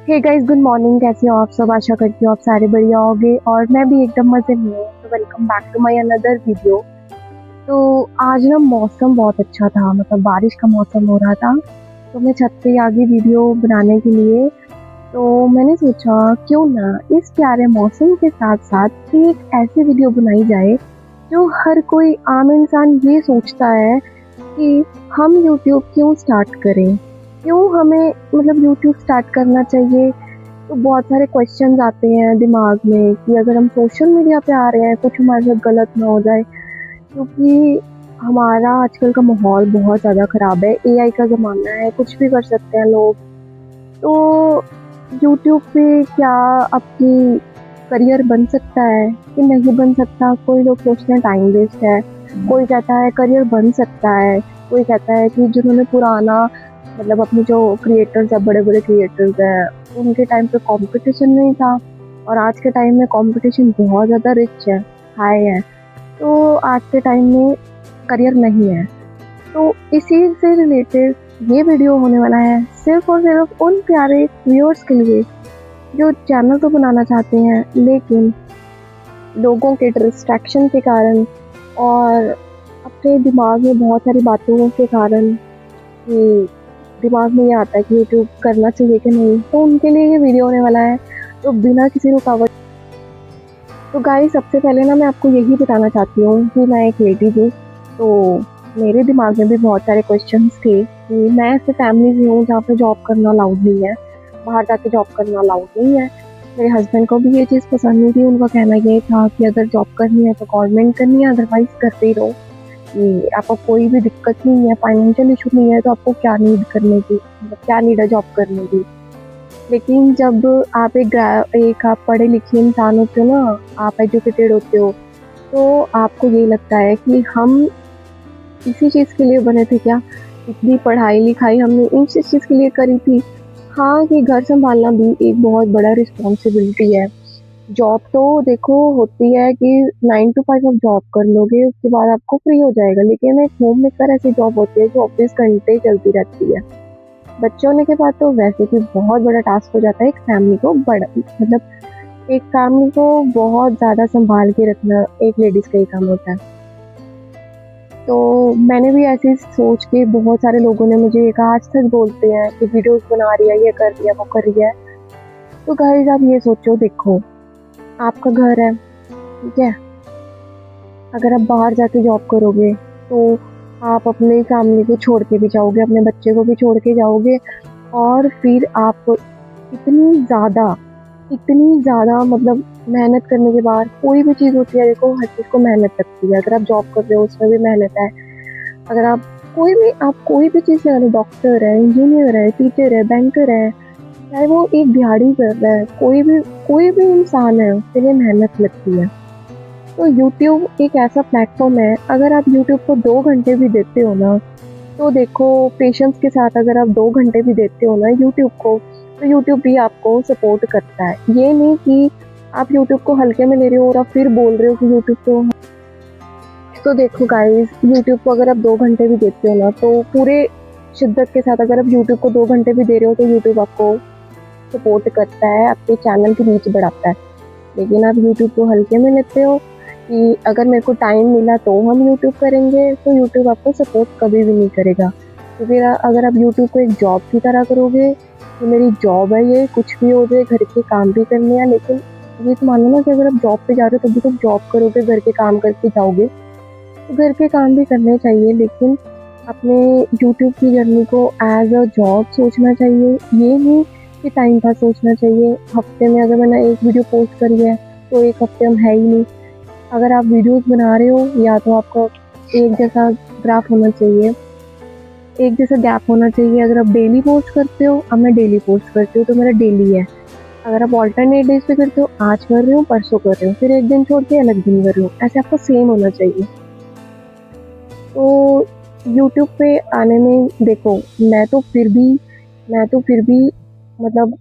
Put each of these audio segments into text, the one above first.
Hey guys, good morning. कैसे हो आप सब? आशा करती हूँ आप सारे बढ़िया होगे और मैं भी एकदम मजे में हूँ। तो welcome back to my another video. तो आज ना मौसम बहुत अच्छा था, मतलब बारिश का मौसम हो रहा था। तो मैं छत पे आ गई वीडियो बनाने के लिए। तो मैंने सोचा क्यों ना इस प्यारे मौसम के साथ साथ एक ऐसी वीडियो बनाई जाए जो हर कोई आम इंसान ये सोचता है कि हम यूट्यूब क्यों स्टार्ट करें, क्यों हमें मतलब यूट्यूब स्टार्ट करना चाहिए। तो बहुत सारे क्वेश्चंस आते हैं दिमाग में कि अगर हम सोशल मीडिया पे आ रहे हैं कुछ हमारे साथ गलत ना हो जाए, क्योंकि हमारा आजकल का माहौल बहुत ज़्यादा ख़राब है। एआई का ज़माना है, कुछ भी कर सकते हैं लोग। तो यूट्यूब पे क्या आपकी करियर बन सकता है कि नहीं बन सकता? कोई लोग सोचते हैं टाइम वेस्ट है, कोई कहता है करियर बन सकता है, कोई कहता है कि जिन्होंने पुराना मतलब अपने जो क्रिएटर्स है, बड़े-बड़े क्रिएटर्स हैं, उनके टाइम पे कॉम्पिटिशन नहीं था और आज के टाइम में कॉम्पिटिशन बहुत ज़्यादा रिच है, हाई है। तो आज के टाइम में करियर नहीं है। तो इसी से रिलेटेड ये वीडियो होने वाला है, सिर्फ़ और सिर्फ़ उन प्यारे व्यूअर्स के लिए जो चैनल तो बनाना चाहते हैं लेकिन लोगों के डिस्ट्रैक्शन के कारण और अपने दिमाग में बहुत सारी बातों के कारण कि दिमाग में ये आता है कि यूट्यूब करना चाहिए कि नहीं, तो उनके लिए ये वीडियो होने वाला है। तो बिना किसी रुकावट, तो गाइस सबसे पहले ना मैं आपको यही बताना चाहती हूँ कि मैं एक लेडी थी। तो मेरे दिमाग में भी बहुत सारे क्वेश्चंस थे कि मैं ऐसे फैमिली से हूँ जहाँ पे जॉब करना अलाउड नहीं है, बाहर जाके जॉब करना अलाउड नहीं है। मेरे हस्बैंड को भी ये चीज़ पसंद नहीं थी। उनका कहना ये था कि अगर जॉब करनी है तो गवर्नमेंट करनी है, अदरवाइज करते ही रहो, कि आपको कोई भी दिक्कत नहीं है, फाइनेंशियल इशू नहीं है, तो आपको क्या नीड करने की, मतलब क्या नीड है जॉब करने की। लेकिन जब आप एक आप पढ़े लिखे इंसान होते हो ना, आप एजुकेटेड होते हो, तो आपको ये लगता है कि हम इसी चीज़ के लिए बने थे क्या? इतनी पढ़ाई-लिखाई हमने इस चीज़ के लिए करी थी। हाँ, कि घर सँभालना भी एक बहुत बड़ा रिस्पॉन्सिबिलिटी है। जॉब तो देखो होती है कि 9 टू 5 आप जॉब कर लोगे, उसके बाद आपको फ्री हो जाएगा। लेकिन एक होममेकर ऐसी जॉब होती है जो 24 घंटे चलती रहती है। बच्चे होने के बाद तो वैसे भी बहुत बड़ा टास्क हो जाता है एक फैमिली को बड़ा, मतलब एक फैमिली को बहुत ज़्यादा सँभाल के रखना एक लेडीज़ का ही काम होता है। तो मैंने भी ऐसे ही सोच के, बहुत सारे लोगों ने मुझे ये कहा, आज तक बोलते हैं कि वीडियोज़ बना रही है, ये कर रही है, वो कर रही है। तो गाइज़ आप ये सोचो, देखो आपका घर है, ठीक है? अगर आप बाहर जाके जॉब करोगे तो आप अपनी फैमिली को छोड़ के भी जाओगे, अपने बच्चे को भी छोड़ के जाओगे और फिर आप इतनी ज़्यादा मतलब मेहनत करने के बाद कोई भी चीज़ होती है, देखो हर चीज़ को मेहनत लगती है। अगर आप जॉब कर रहे हो उसमें भी मेहनत है। अगर आप कोई भी चीज़ कर रहे हो, डॉक्टर है, इंजीनियर है, टीचर है, बैंकर है, चाहे वो एक दिहाड़ी कर रहा है, कोई भी इंसान है, उसके लिए मेहनत लगती है। तो यूट्यूब एक ऐसा प्लेटफ़ॉर्म है, अगर आप यूट्यूब को 2 घंटे भी देते हो ना, तो देखो पेशेंस के साथ अगर आप 2 घंटे भी देते हो ना यूट्यूब को, तो यूट्यूब भी आपको सपोर्ट करता है। ये नहीं कि आप यूट्यूब को हल्के में ले रहे हो और आप फिर बोल रहे हो कि यूट्यूब तो देखो गाइस, यूट्यूब को अगर आप 2 घंटे भी देते हो ना, तो पूरे शिद्दत के साथ अगर आप यूट्यूब को 2 घंटे भी दे रहे हो, तो यूट्यूब आपको सपोर्ट करता है, आपके चैनल की रीच बढ़ाता है। लेकिन आप यूट्यूब को हल्के में लेते हो कि अगर मेरे को टाइम मिला तो हम यूट्यूब करेंगे, तो यूट्यूब आपको सपोर्ट कभी भी नहीं करेगा। तो फिर अगर आप यूट्यूब को एक जॉब की तरह करोगे, कि मेरी जॉब है ये, कुछ भी हो जाए, घर के काम भी करने हैं, लेकिन ये तो मानो ना कि अगर आप जॉब पे जा रहे हो तभी तो जॉब करोगे, घर के काम करके जाओगे। तो घर के काम भी करने चाहिए, लेकिन अपने यूट्यूब की जर्नी को एज़ अ जॉब सोचना चाहिए। ये नहीं कि टाइम पास सोचना चाहिए। हफ्ते में अगर मैंने एक वीडियो पोस्ट करी है, तो 1 हफ्ते हम है ही नहीं। अगर आप वीडियोज़ बना रहे हो, या तो आपका एक जैसा ग्राफ होना चाहिए, एक जैसा गैप होना चाहिए। अगर आप डेली पोस्ट करते हो, अब मैं डेली पोस्ट करती हूँ तो मेरा डेली है। अगर आप अल्टरनेट डेज़ पे करते हो, आज कर रही हूँ, परसों कर रही हूँ, फिर एक दिन छोड़ के अलग दिन कर रही हूँ, ऐसे आपका सेम होना चाहिए। तो यूट्यूब पे आने में देखो, मैं तो फिर भी मतलब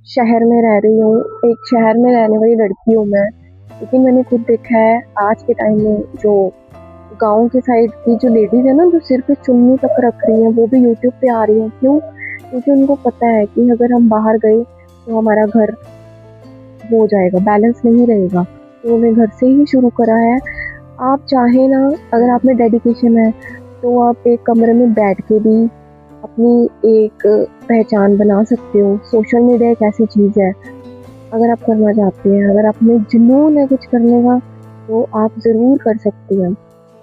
शहर में रह रही हूँ, एक शहर में रहने वाली लड़की हूँ मैं। लेकिन मैंने खुद देखा है आज के टाइम में जो गाँव के साइड की जो लेडीज़ है ना, जो सिर पे चुन्नी तक रख रही हैं, वो भी यूट्यूब पे आ रही हैं। क्यों? क्योंकि उनको पता है कि अगर हम बाहर गए तो हमारा घर वो हो जाएगा, बैलेंस नहीं रहेगा। तो मैंने घर से ही शुरू करा है। आप चाहे ना, अगर आप में डेडिकेशन है तो आप एक कमरे में बैठ के भी अपनी एक पहचान बना सकते हो। सोशल मीडिया एक ऐसी चीज़ है, अगर आप करना चाहते हैं, अगर आप में जुनून है कुछ करने का, तो आप ज़रूर कर सकते हैं।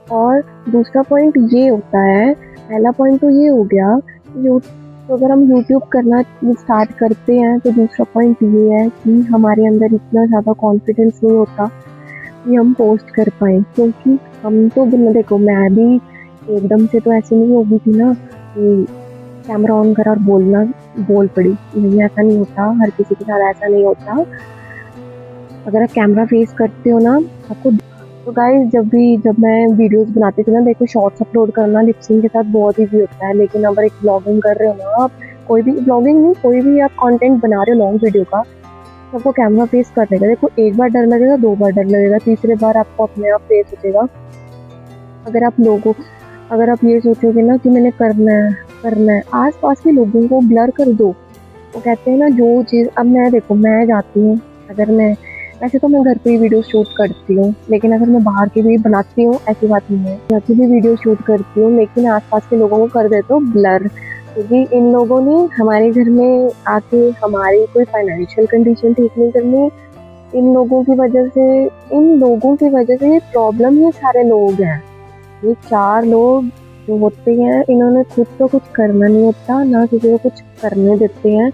और दूसरा पॉइंट ये होता है, पहला पॉइंट तो ये हो गया, तो अगर हम यूट्यूब करना स्टार्ट करते हैं तो दूसरा पॉइंट ये है कि हमारे अंदर इतना ज़्यादा कॉन्फिडेंस नहीं होता कि हम पोस्ट कर पाएँ। क्योंकि हम तो देखो, मैं भी एकदम से तो ऐसे नहीं हो गई थी ना कि कैमरा ऑन करा और बोल पड़ी। नहीं, ऐसा नहीं होता, हर किसी के साथ ऐसा नहीं होता। अगर आप कैमरा फेस करते हो ना, आपको तो गाइस जब मैं वीडियोस बनाती थी ना, देखो शॉर्ट्स अपलोड करना लिप सिंक के साथ बहुत ईजी होता है। लेकिन अगर एक ब्लॉगिंग कर रहे हो ना आप, कोई भी ब्लॉगिंग नहीं, कोई भी आप कंटेंट बना रहे हो लॉन्ग वीडियो का, तो आपको कैमरा फेस करने का देखो, एक बार डर लगेगा, 2 बार डर लगेगा, तीसरे बार आपको अपने आप फेस हो जाएगा। अगर आप ये सोचोगे ना कि मैंने करना है, आस-पास के लोगों को ब्लर कर दो। वो कहते हैं ना, जो चीज़ अब मैं जाती हूँ, अगर मैं वैसे तो मैं घर पे ही वीडियो शूट करती हूँ, लेकिन अगर मैं बाहर की भी बनाती हूँ, ऐसी बात नहीं है, घर की भी वीडियो शूट करती हूँ, लेकिन आस-पास के लोगों को कर देती हूँ ब्लर। क्योंकि इन लोगों ने हमारे घर में आके हमारी कोई फाइनेंशियल कंडीशन ठीक नहीं करनी। इन लोगों की वजह से ये प्रॉब्लम, ये सारे लोग हैं। ये 4 लोग जो होते हैं, इन्होंने खुद तो कुछ करना नहीं होता, ना किसी को कुछ करने देते हैं।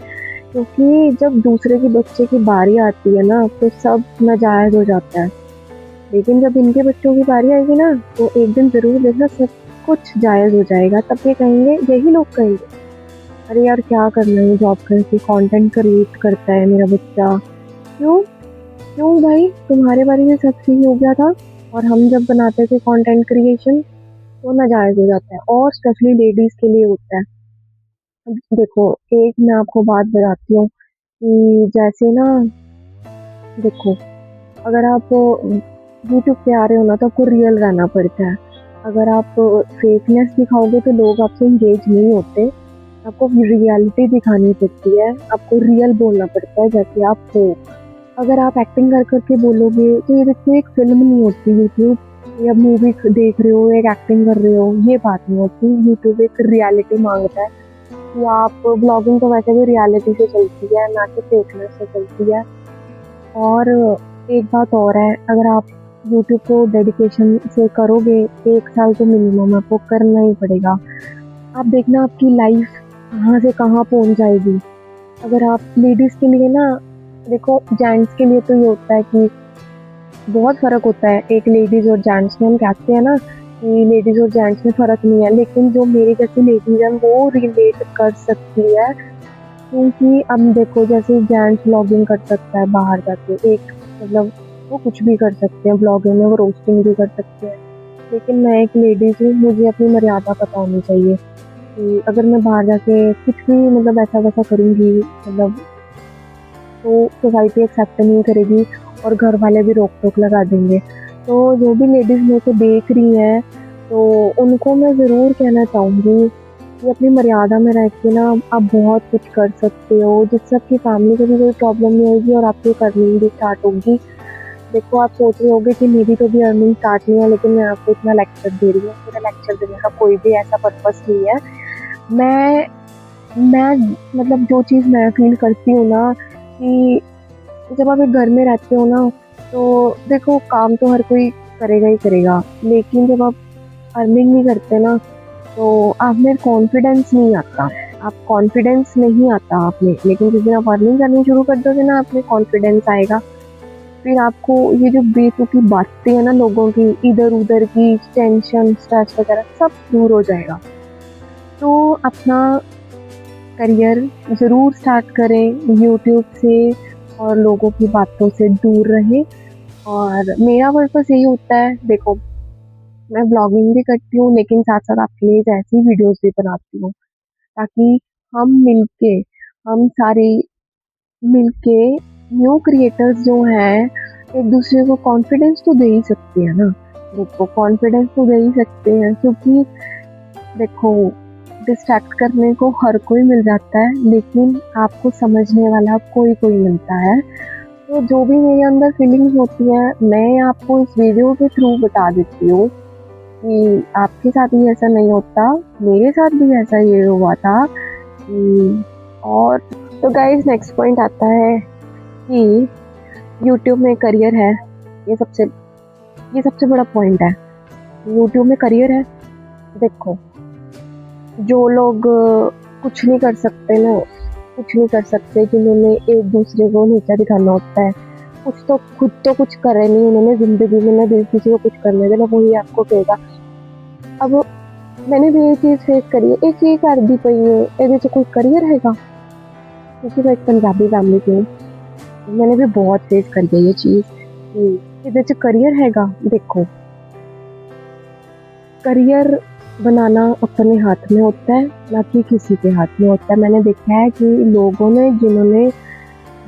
क्योंकि जब दूसरे के बच्चे की बारी आती है ना, तो सब नाजायज़ हो जाता है। लेकिन जब इनके बच्चों की बारी आएगी ना, तो एक दिन ज़रूर देखना सब कुछ जायज़ हो जाएगा। तब ये कहेंगे, यही लोग कहेंगे, अरे यार क्या करना है जॉब करके, कंटेंट क्रिएट करता है मेरा बच्चा। क्यों? क्यों भाई, तुम्हारे बारे में सब सही हो गया था और हम जब बनाते थे कंटेंट क्रिएशन तो नाजायज़ हो जाता है, और स्पेशली लेडीज़ के लिए होता है। अब देखो, एक मैं आपको बात बताती हूँ कि जैसे ना, देखो, अगर आप यूट्यूब पे आ रहे हो ना, तो आपको रियल रहना पड़ता है। अगर आप फेकनेस दिखाओगे तो लोग आपसे एंगेज नहीं होते। आपको रियलिटी दिखानी पड़ती है, आपको रियल बोलना पड़ता है जैसे आप हो। अगर आप एक्टिंग कर के बोलोगे तो ये देखिए, एक फिल्म नहीं होती यूट्यूब, या मूवी देख रहे हो, एक एक्टिंग कर रहे हो, ये बात नहीं होती। यूट्यूब एक रियलिटी मांगता है कि आप ब्लॉगिंग तो वैसे भी रियलिटी से चलती है, ना कि फेकनेस से चलती है। और एक बात और है, अगर आप यूट्यूब को डेडिकेशन से करोगे, 1 साल तो मिनिमम आपको करना ही पड़ेगा। आप देखना आपकी लाइफ कहाँ से कहाँ पहुँच जाएगी। अगर आप लेडीज़ के लिए ना, देखो जेंट्स के लिए तो ये होता है कि बहुत फ़र्क होता है एक लेडीज़ और जेंट्स में। हम कहते हैं ना कि लेडीज़ और जेंट्स में फ़र्क नहीं है, लेकिन जो मेरी जैसी लेडीज़ हैं वो रिलेट कर सकती है। क्योंकि अब देखो, जैसे जेंट्स व्लॉगिंग कर सकता है बाहर जाके, एक मतलब वो कुछ भी कर सकते हैं व्लॉगिंग में, वो रोस्टिंग भी कर सकते हैं। लेकिन मैं एक लेडीज़ हूँ, मुझे अपनी मर्यादा पता होनी चाहिए कि अगर मैं बाहर जाके कुछ भी मतलब ऐसा-वैसा करूँगी, मतलब तो सोसाइटी एक्सेप्ट नहीं करेगी और घर वाले भी रोक-टोक लगा देंगे। तो जो भी लेडीज़ मेरे को देख रही हैं, तो उनको मैं ज़रूर कहना चाहूँगी कि अपनी मर्यादा में रह के ना आप बहुत कुछ कर सकते हो, जिससे आपकी फैमिली को भी कोई प्रॉब्लम नहीं होगी और आपकी अर्निंग भी स्टार्ट होगी। देखो, आप सोच रहे होंगे कि मेरी तो अभी अर्निंग स्टार्ट नहीं है, लेकिन मैं आपको इतना लेक्चर दे रही हूँ। मेरा लेक्चर देने का कोई भी ऐसा पर्पस नहीं है। मैं मैं मतलब जो चीज़ मैं फ़ील करती हूँ ना, कि जब आप एक घर में रहते हो ना, तो देखो काम तो हर कोई करेगा ही करेगा, लेकिन जब आप अर्निंग नहीं करते ना, तो आप में कॉन्फिडेंस नहीं आता। कॉन्फिडेंस नहीं आता आप में, लेकिन जिस दिन आप अर्निंग करनी शुरू कर दोगे ना, आप में कॉन्फिडेंस आएगा। फिर आपको ये जो बेतुकी बातें हैं ना लोगों की, इधर-उधर की टेंशन, स्ट्रेस वगैरह सब दूर हो जाएगा। तो अपना करियर ज़रूर स्टार्ट करें यूट्यूब से और लोगों की बातों से दूर रहें। और मेरा पर्पस यही होता है, देखो, मैं ब्लॉगिंग भी करती हूँ, लेकिन साथ-साथ आपके लिए ऐसी वीडियोज़ भी बनाती हूँ, ताकि हम मिलके हम सारे मिलके न्यू क्रिएटर्स जो हैं, एक दूसरे को कॉन्फिडेंस तो दे ही सकते हैं ना। देखो, कॉन्फिडेंस तो दे ही सकते हैं, क्योंकि देखो, डिस्ट्रैक्ट करने को हर कोई मिल जाता है, लेकिन आपको समझने वाला कोई कोई मिलता है। तो जो भी मेरे अंदर फीलिंग्स होती हैं, मैं आपको इस वीडियो के थ्रू बता देती हूँ कि आपके साथ भी ऐसा नहीं होता, मेरे साथ भी ऐसा ये हुआ था और तो गाइस नेक्स्ट पॉइंट आता है कि यूट्यूब में करियर है। ये सबसे बड़ा पॉइंट है। यूट्यूब में करियर है। देखो, जो लोग कुछ नहीं कर सकते ना, कुछ नहीं कर सकते, जिन्होंने एक दूसरे को नीचा दिखाना होता है, खुद तो कुछ करे नहीं उन्होंने ज़िंदगी में, ना किसी को कुछ करने देना, वही आपको कहेगा। अब मैंने भी ये चीज़ फेस करी है, एक ये कर दी पई है, ये कोई करियर हैगा, क्योंकि मैं एक पंजाबी फैमिली की हूँ, मैंने भी बहुत फेस करी है ये चीज़ ये करियर हैगा। देखो, करियर बनाना अपने हाथ में होता है, ना कि किसी के हाथ में होता है। मैंने देखा है कि लोगों ने जिन्होंने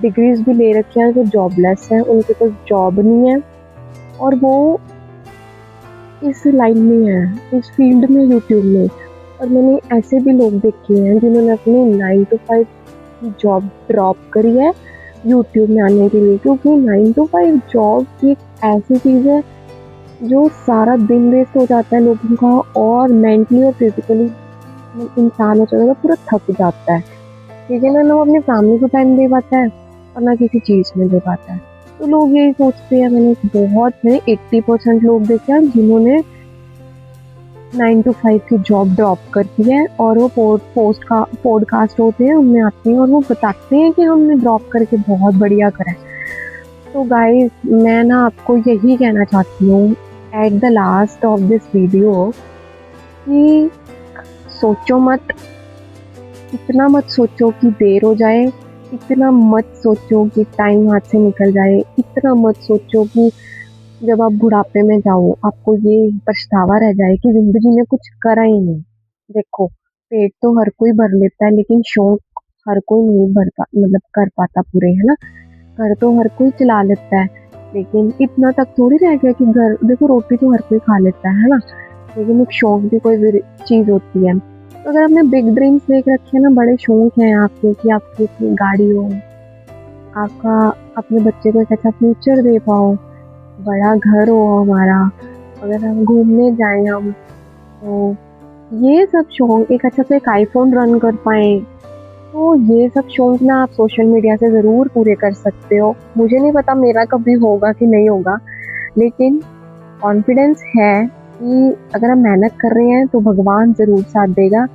डिग्रीज भी ले रखी हैं, जो जॉबलेस हैं, उनके पास जॉब नहीं है और वो इस लाइन में है, इस फील्ड में, यूट्यूब में। और मैंने ऐसे भी लोग देखे हैं जिन्होंने अपनी 9 to 5 की जॉब ड्रॉप करी है यूट्यूब में आने के लिए, क्योंकि 9 to 5 जॉब की ऐसी चीज़ है जो सारा दिन वेस्ट हो जाता है लोगों का, और मेंटली और फिजिकली इंसान हो जाता है, पूरा थक जाता है। ठीक है ना, ना वो अपनी फैमिली को टाइम दे पाता है और ना किसी चीज़ में दे पाता है। तो लोग यही सोचते हैं, मैंने 80% लोग देखे हैं जिन्होंने 9 to 5 की जॉब ड्रॉप करती है और वो पॉडकास्ट होते हैं, उनमें आते हैं और वो बताते हैं कि हमने ड्रॉप करके बहुत बढ़िया करा है। तो गाइस, मैं ना आपको यही कहना चाहती हूँ at the last of this video कि सोचो मत, इतना मत सोचो कि देर हो जाए, इतना मत सोचो कि टाइम हाथ से निकल जाए, इतना मत सोचो कि जब आप बुढ़ापे में जाओ आपको ये पछतावा रह जाए कि ज़िंदगी में कुछ करा ही नहीं। देखो, पेट तो हर कोई भर लेता है, लेकिन शौक हर कोई नहीं कर पाता पूरे, है ना। घर तो हर कोई चला लेता है, लेकिन इतना तक थोड़ी रह गया कि घर, देखो रोटी तो हर कोई खा लेता है ना, लेकिन एक शौक भी कोई चीज़ होती है। तो अगर आपने बिग ड्रीम्स देख रखे हैं ना, बड़े शौक हैं आपके कि आपकी अपनी गाड़ी हो, आपका अपने बच्चे को एक अच्छा फ्यूचर दे पाओ, बड़ा घर हो हमारा, अगर हम घूमने जाएं हम, तो ये सब शौक, एक अच्छा से एक आईफोन रन कर पाएँ, तो ये सब शौक ना आप सोशल मीडिया से ज़रूर पूरे कर सकते हो। मुझे नहीं पता मेरा कभी होगा कि नहीं होगा, लेकिन कॉन्फिडेंस है कि अगर हम मेहनत कर रहे हैं तो भगवान ज़रूर साथ देगा,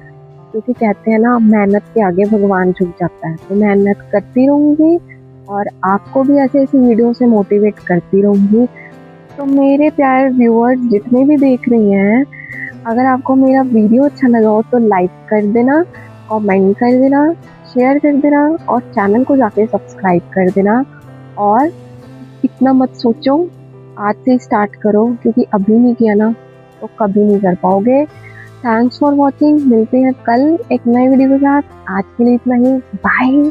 क्योंकि कहते हैं ना, मेहनत के आगे भगवान झुक जाता है। तो मेहनत करती रहूँगी और आपको भी ऐसी वीडियो से मोटिवेट करती रहूँगी। तो मेरे प्यारे व्यूअर्स जितने भी देख रही हैं, अगर आपको मेरा वीडियो अच्छा लगा हो तो लाइक कर देना, कमेंट कर देना, शेयर कर देना और चैनल को जाके सब्सक्राइब कर देना। और इतना मत सोचो, आज से ही स्टार्ट करो, क्योंकि अभी नहीं किया ना तो कभी नहीं कर पाओगे। थैंक्स फॉर वॉचिंग, मिलते हैं कल एक नए वीडियो के साथ। आज के लिए इतना ही, बाय।